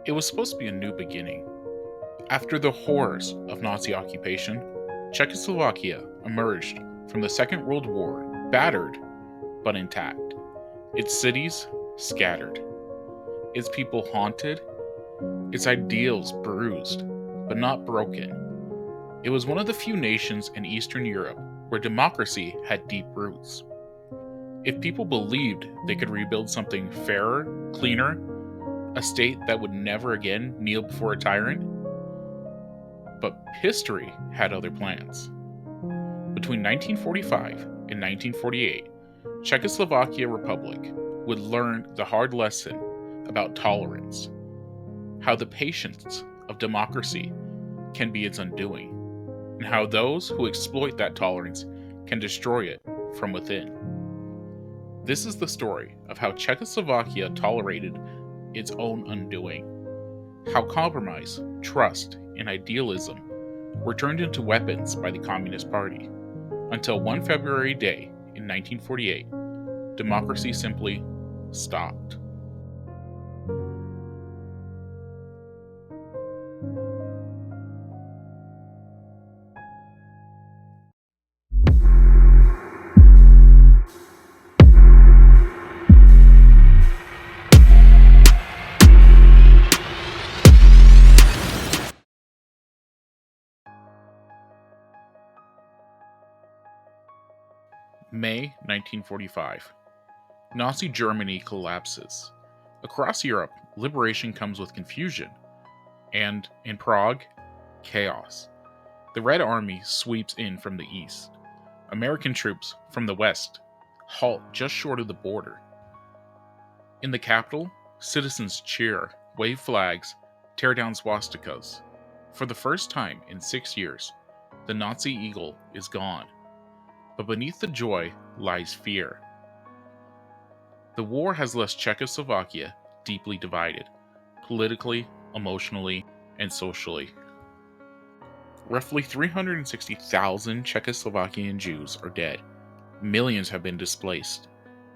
It was supposed to be a new beginning. After the horrors of Nazi occupation, Czechoslovakia emerged from the Second World War battered but intact, its cities scattered, its people haunted, its ideals bruised but not broken. It was one of the few nations in Eastern Europe where democracy had deep roots. If people believed they could rebuild something fairer, cleaner, a state that would never again kneel before a tyrant. But history had other plans. Between 1945 and 1948, Czechoslovakia Republic would learn the hard lesson about tolerance, how the patience of democracy can be its undoing, and how those who exploit that tolerance can destroy it from within. This is the story of how Czechoslovakia tolerated its own undoing, how compromise, trust, and idealism were turned into weapons by the Communist Party, until one February day in 1948, democracy simply stopped. May 1945. Nazi Germany collapses. Across Europe, liberation comes with confusion. And, in Prague, chaos. The Red Army sweeps in from the east. American troops from the west halt just short of the border. In the capital, citizens cheer, wave flags, tear down swastikas. For the first time in 6 years, the Nazi eagle is gone. But beneath the joy lies fear. The war has left Czechoslovakia deeply divided, politically, emotionally, and socially. Roughly 360,000 Czechoslovakian Jews are dead. Millions have been displaced.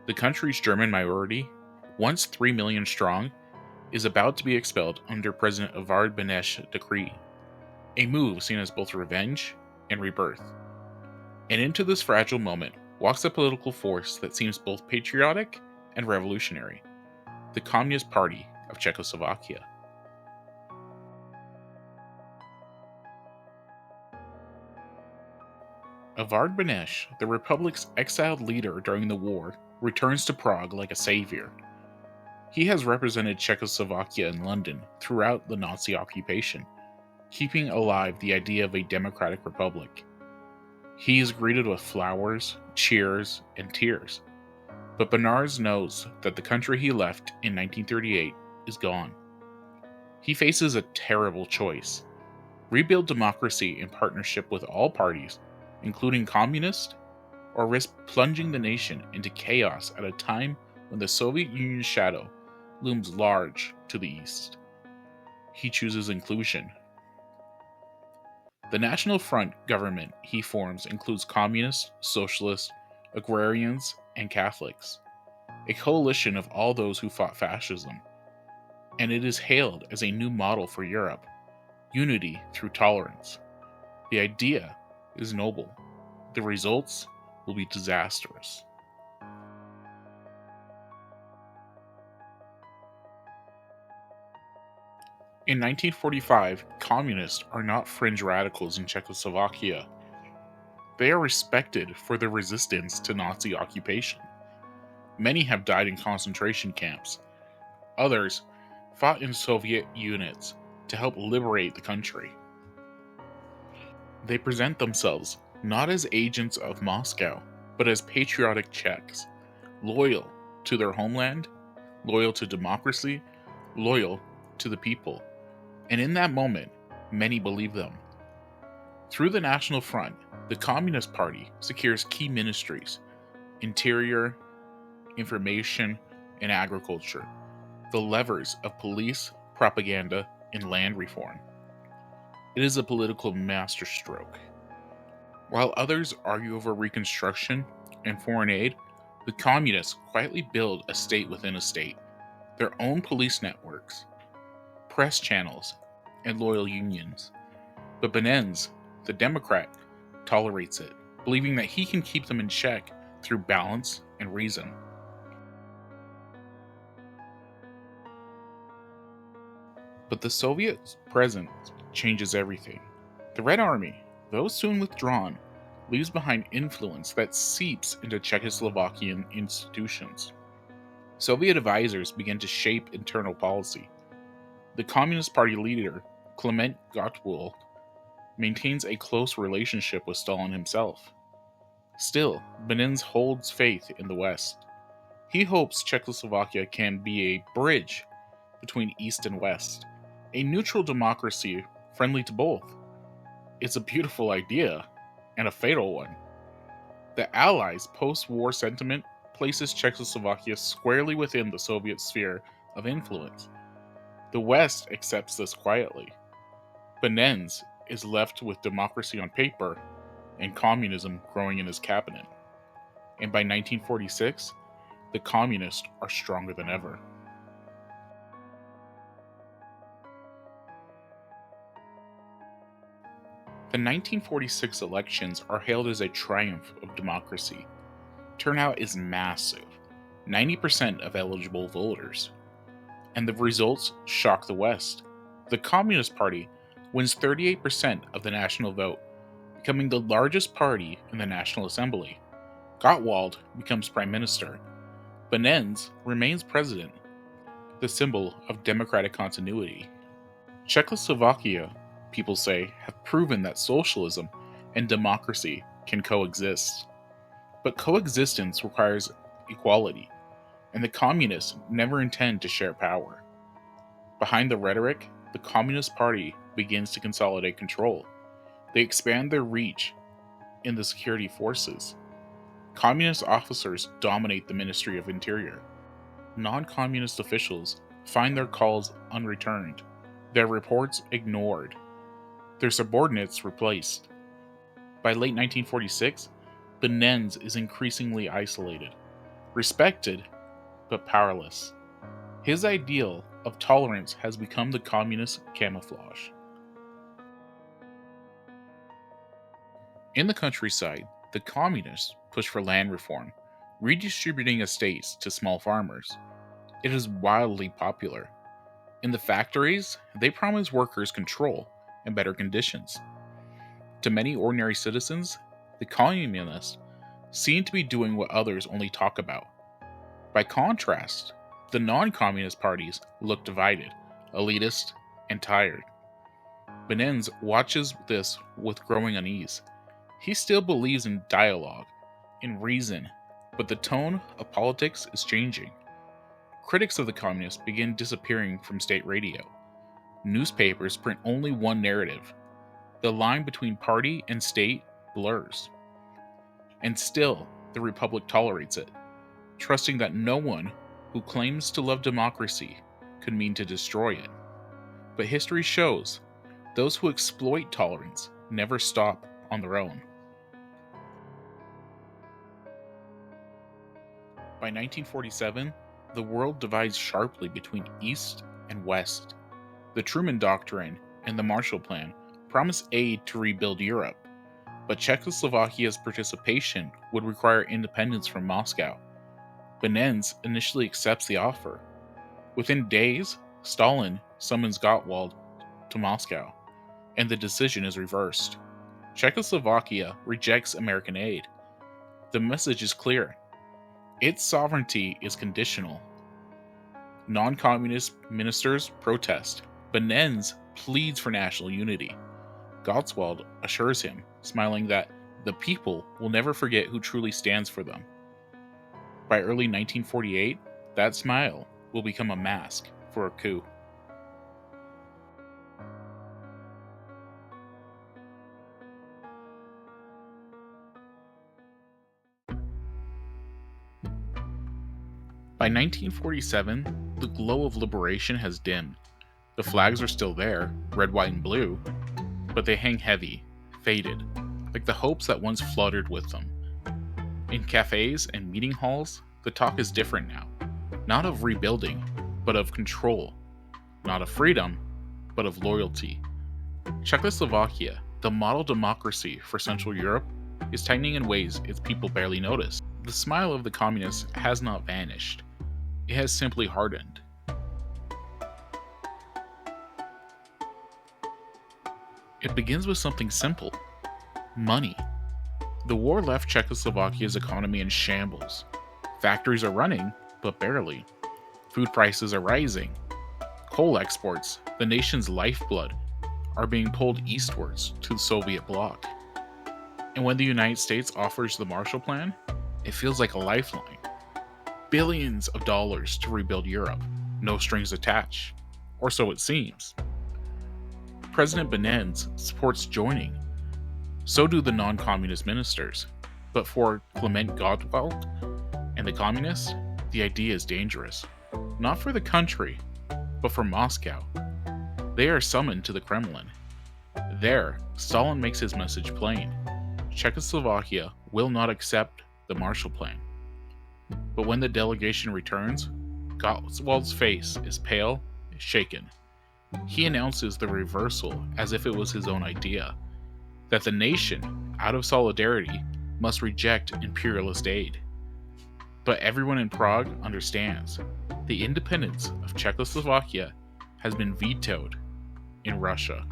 The country's German minority, once 3 million strong, is about to be expelled under President Edvard Beneš's decree, a move seen as both revenge and rebirth. And into this fragile moment walks a political force that seems both patriotic and revolutionary, the Communist Party of Czechoslovakia. Edvard Beneš, the Republic's exiled leader during the war, returns to Prague like a savior. He has represented Czechoslovakia in London throughout the Nazi occupation, keeping alive the idea of a democratic republic. He is greeted with flowers, cheers, and tears. But Beneš knows that the country he left in 1938 is gone. He faces a terrible choice: rebuild democracy in partnership with all parties, including communists, or risk plunging the nation into chaos at a time when the Soviet Union's shadow looms large to the east. He chooses inclusion. The National Front government he forms includes communists, socialists, agrarians, and Catholics, a coalition of all those who fought fascism. And it is hailed as a new model for Europe, unity through tolerance. The idea is noble. The results will be disastrous. In 1945, communists are not fringe radicals in Czechoslovakia. They are respected for their resistance to Nazi occupation. Many have died in concentration camps. Others fought in Soviet units to help liberate the country. They present themselves not as agents of Moscow, but as patriotic Czechs, loyal to their homeland, loyal to democracy, loyal to the people. And in that moment, many believe them. Through the National Front, the Communist Party secures key ministries: interior, information, and agriculture, the levers of police, propaganda, and land reform. It is a political masterstroke. While others argue over reconstruction and foreign aid, the communists quietly build a state within a state, their own police networks, press channels, and loyal unions. But Beneš, the Democrat, tolerates it, believing that he can keep them in check through balance and reason. But the Soviet presence changes everything. The Red Army, though soon withdrawn, leaves behind influence that seeps into Czechoslovakian institutions. Soviet advisors begin to shape internal policy. The Communist Party leader, Klement Gottwald, maintains a close relationship with Stalin himself. Still, Beneš holds faith in the West. He hopes Czechoslovakia can be a bridge between East and West, a neutral democracy friendly to both. It's a beautiful idea, and a fatal one. The Allies' post-war sentiment places Czechoslovakia squarely within the Soviet sphere of influence. The West accepts this quietly. Beneš is left with democracy on paper and communism growing in his cabinet. And by 1946, the communists are stronger than ever. The 1946 elections are hailed as a triumph of democracy. Turnout is massive, 90% of eligible voters. And the results shock the West. The Communist Party wins 38% of the national vote, becoming the largest party in the National Assembly. Gottwald becomes prime minister. Beneš remains president, the symbol of democratic continuity. Czechoslovakia, people say, have proven that socialism and democracy can coexist. But coexistence requires equality, and the communists never intend to share power. Behind the rhetoric, the Communist Party begins to consolidate control. They expand their reach in the security forces. Communist officers dominate the Ministry of Interior. Non-communist officials find their calls unreturned, their reports ignored, their subordinates replaced. By late 1946, Beneš is increasingly isolated, respected, but powerless. His ideal of tolerance has become the communist camouflage. In the countryside, the communists push for land reform, redistributing estates to small farmers. It is wildly popular. In the factories, they promise workers control and better conditions. To many ordinary citizens, the communists seem to be doing what others only talk about. By contrast, the non-communist parties look divided, elitist, and tired. Beneš watches this with growing unease. He still believes in dialogue, in reason, but the tone of politics is changing. Critics of the communists begin disappearing from state radio. Newspapers print only one narrative. The line between party and state blurs. And still, the Republic tolerates it, trusting that no one who claims to love democracy could mean to destroy it. But history shows those who exploit tolerance never stop on their own. By 1947, the world divides sharply between East and West. The Truman Doctrine and the Marshall Plan promise aid to rebuild Europe, but Czechoslovakia's participation would require independence from Moscow. Beneš initially accepts the offer. Within days, Stalin summons Gottwald to Moscow, and the decision is reversed. Czechoslovakia rejects American aid. The message is clear. Its sovereignty is conditional. Non-communist ministers protest. Beneš pleads for national unity. Gottwald assures him, smiling, that the people will never forget who truly stands for them. By early 1948, that smile will become a mask for a coup. By 1947, the glow of liberation has dimmed. The flags are still there, red, white, and blue, but they hang heavy, faded, like the hopes that once fluttered with them. In cafes and meeting halls, the talk is different now. Not of rebuilding, but of control. Not of freedom, but of loyalty. Czechoslovakia, the model democracy for Central Europe, is tightening in ways its people barely notice. The smile of the communists has not vanished. It has simply hardened. It begins with something simple: money. The war left Czechoslovakia's economy in shambles. Factories are running, but barely. Food prices are rising. Coal exports, the nation's lifeblood, are being pulled eastwards to the Soviet bloc. And when the United States offers the Marshall Plan, it feels like a lifeline. Billions of dollars to rebuild Europe, no strings attached, or so it seems. President Beneš supports joining. So do the non-communist ministers. But for Klement Gottwald and the communists, the idea is dangerous. Not for the country, but for Moscow. They are summoned to the Kremlin. There, Stalin makes his message plain. Czechoslovakia will not accept the Marshall Plan. But when the delegation returns, Gottwald's face is pale, shaken. He announces the reversal as if it was his own idea, that the nation, out of solidarity, must reject imperialist aid. But everyone in Prague understands the independence of Czechoslovakia has been vetoed in Russia.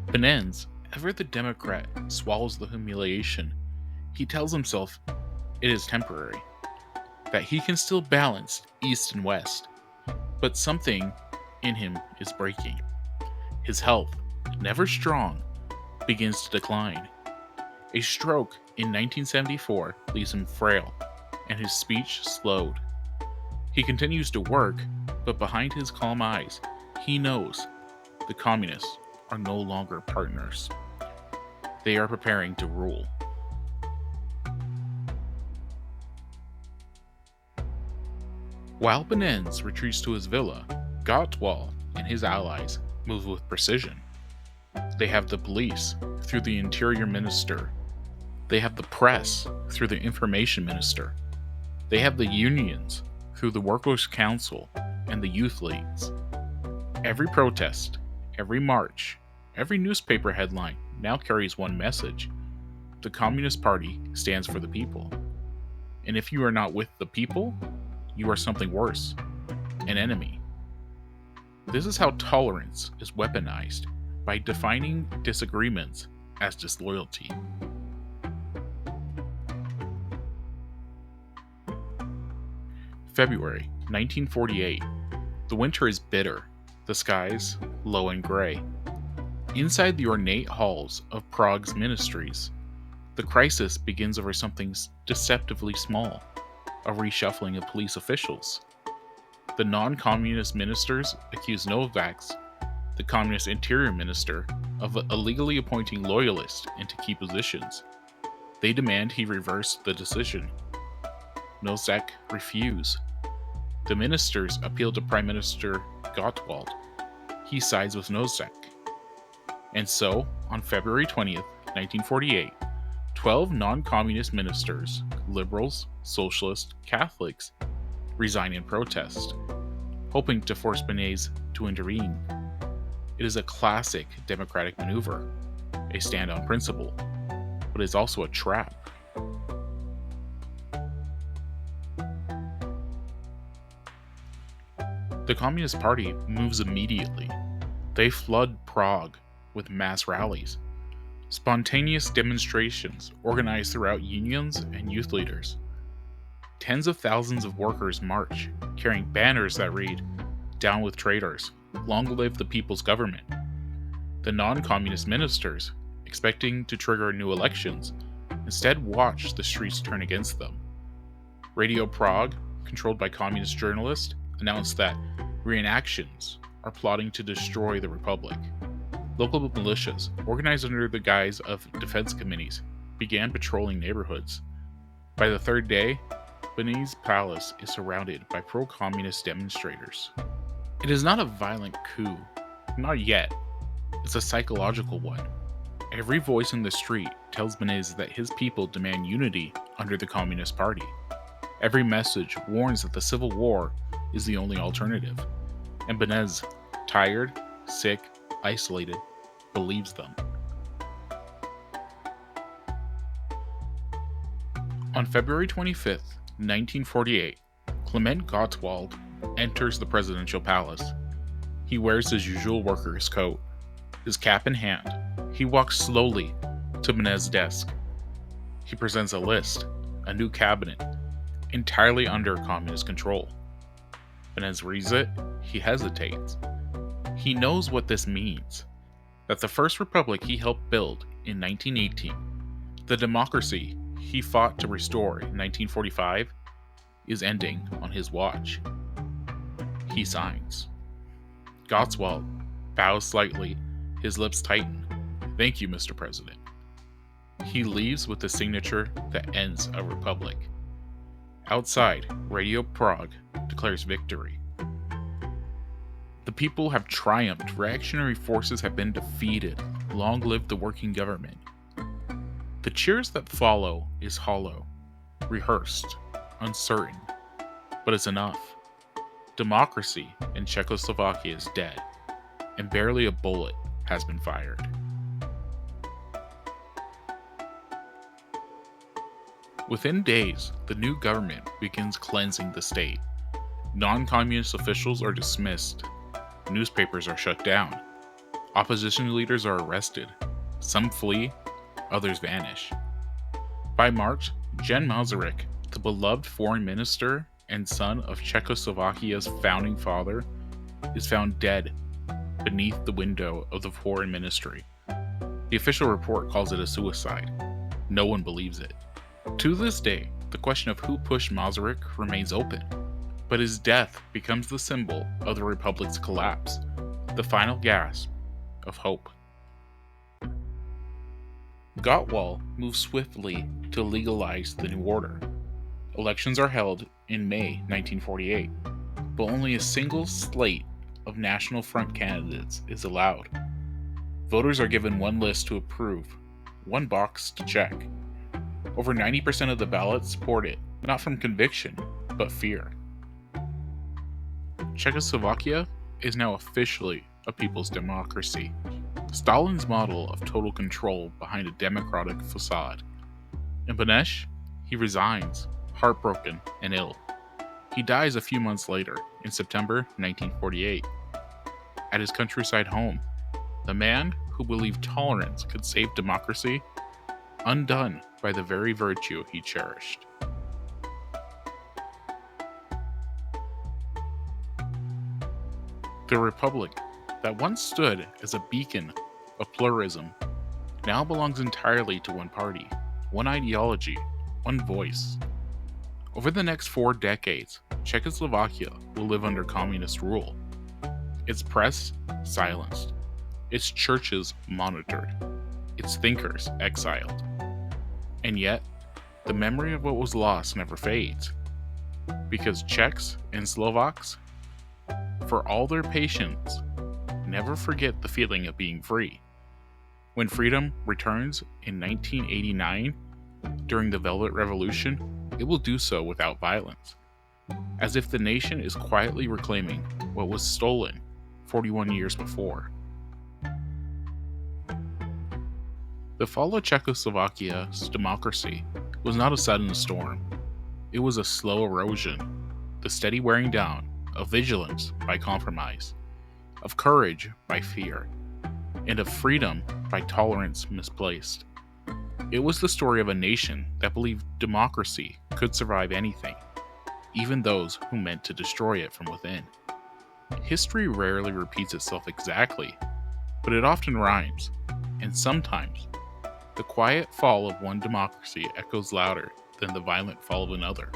Beneš, ever the Democrat, swallows the humiliation. He tells himself it is temporary, that he can still balance East and West. But something in him is breaking. His health, never strong, begins to decline. A stroke in 1974 leaves him frail, and his speech slowed. He continues to work, but behind his calm eyes, he knows the communists are no longer partners. They are preparing to rule. While Beneš retreats to his villa, Gottwald and his allies move with precision. They have the police through the interior minister. They have the press through the information minister. They have the unions through the workers' council and the youth leagues. Every protest, every march, every newspaper headline now carries one message. The Communist Party stands for the people. And if you are not with the people, you are something worse, an enemy. This is how tolerance is weaponized, by defining disagreements as disloyalty. February 1948. The winter is bitter, the skies low and gray. Inside the ornate halls of Prague's ministries, the crisis begins over something deceptively small: a reshuffling of police officials. The non-communist ministers accuse Novaks, the communist interior minister, of illegally appointing loyalists into key positions. They demand he reverse the decision. Novak refuse. The ministers appeal to Prime Minister Gottwald. He sides with Novak. And so, on February 20th, 1948, 12 non-communist ministers, liberals, socialists, Catholics, resign in protest, hoping to force Beneš to intervene. It is a classic democratic maneuver, a stand on principle, but is also a trap. The Communist Party moves immediately. They flood Prague with mass rallies, spontaneous demonstrations organized throughout unions and youth leaders. Tens of thousands of workers march, carrying banners that read, "Down with traitors, long live the people's government." The non-communist ministers, expecting to trigger new elections, instead watch the streets turn against them. Radio Prague, controlled by communist journalists, announced that reenactions are plotting to destroy the republic. Local militias, organized under the guise of defense committees, began patrolling neighborhoods. By the third day, Beneš's palace is surrounded by pro-communist demonstrators. It is not a violent coup, not yet. It's a psychological one. Every voice in the street tells Beneš that his people demand unity under the Communist Party. Every message warns that the civil war is the only alternative, and Beneš, tired, sick, isolated, believes them. On February 25th, 1948, Klement Gottwald enters the presidential palace. He wears his usual worker's coat, his cap in hand. He walks slowly to Beneš's desk. He presents a list, a new cabinet, entirely under communist control. Beneš reads it, he hesitates. He knows what this means, that the first republic he helped build in 1918, the democracy he fought to restore in 1945, is ending on his watch. He signs. Gottwald bows slightly, his lips tighten. "Thank you, Mr. President." He leaves with a signature that ends a republic. Outside, Radio Prague declares victory. The people have triumphed, reactionary forces have been defeated, long live the working government. The cheers that follow is hollow, rehearsed, uncertain, but it's enough. Democracy in Czechoslovakia is dead, and barely a bullet has been fired. Within days, the new government begins cleansing the state. Non-communist officials are dismissed. Newspapers are shut down. Opposition leaders are arrested. Some flee, others vanish. By March, Jan Masaryk, the beloved foreign minister and son of Czechoslovakia's founding father, is found dead beneath the window of the foreign ministry. The official report calls it a suicide. No one believes it. To this day, the question of who pushed Masaryk remains open, but his death becomes the symbol of the republic's collapse, the final gasp of hope. Gottwald moves swiftly to legalize the new order. Elections are held in May 1948, but only a single slate of National Front candidates is allowed. Voters are given one list to approve, one box to check. Over 90% of the ballots support it, not from conviction, but fear. Czechoslovakia is now officially a people's democracy. Stalin's model of total control behind a democratic facade. In Beneš, he resigns, heartbroken and ill. He dies a few months later, in September 1948. At his countryside home, the man who believed tolerance could save democracy, undone by the very virtue he cherished. The republic that once stood as a beacon of pluralism now belongs entirely to one party, one ideology, one voice. Over the next 4 decades, Czechoslovakia will live under communist rule. Its press silenced, its churches monitored, its thinkers exiled. And yet, the memory of what was lost never fades, because Czechs and Slovaks, for all their patience, never forget the feeling of being free. When freedom returns in 1989, during the Velvet Revolution, it will do so without violence, as if the nation is quietly reclaiming what was stolen 41 years before. The fall of Czechoslovakia's democracy was not a sudden storm. It was a slow erosion, the steady wearing down of vigilance by compromise, of courage by fear, and of freedom by tolerance misplaced. It was the story of a nation that believed democracy could survive anything, even those who meant to destroy it from within. History rarely repeats itself exactly, but it often rhymes, and sometimes the quiet fall of one democracy echoes louder than the violent fall of another.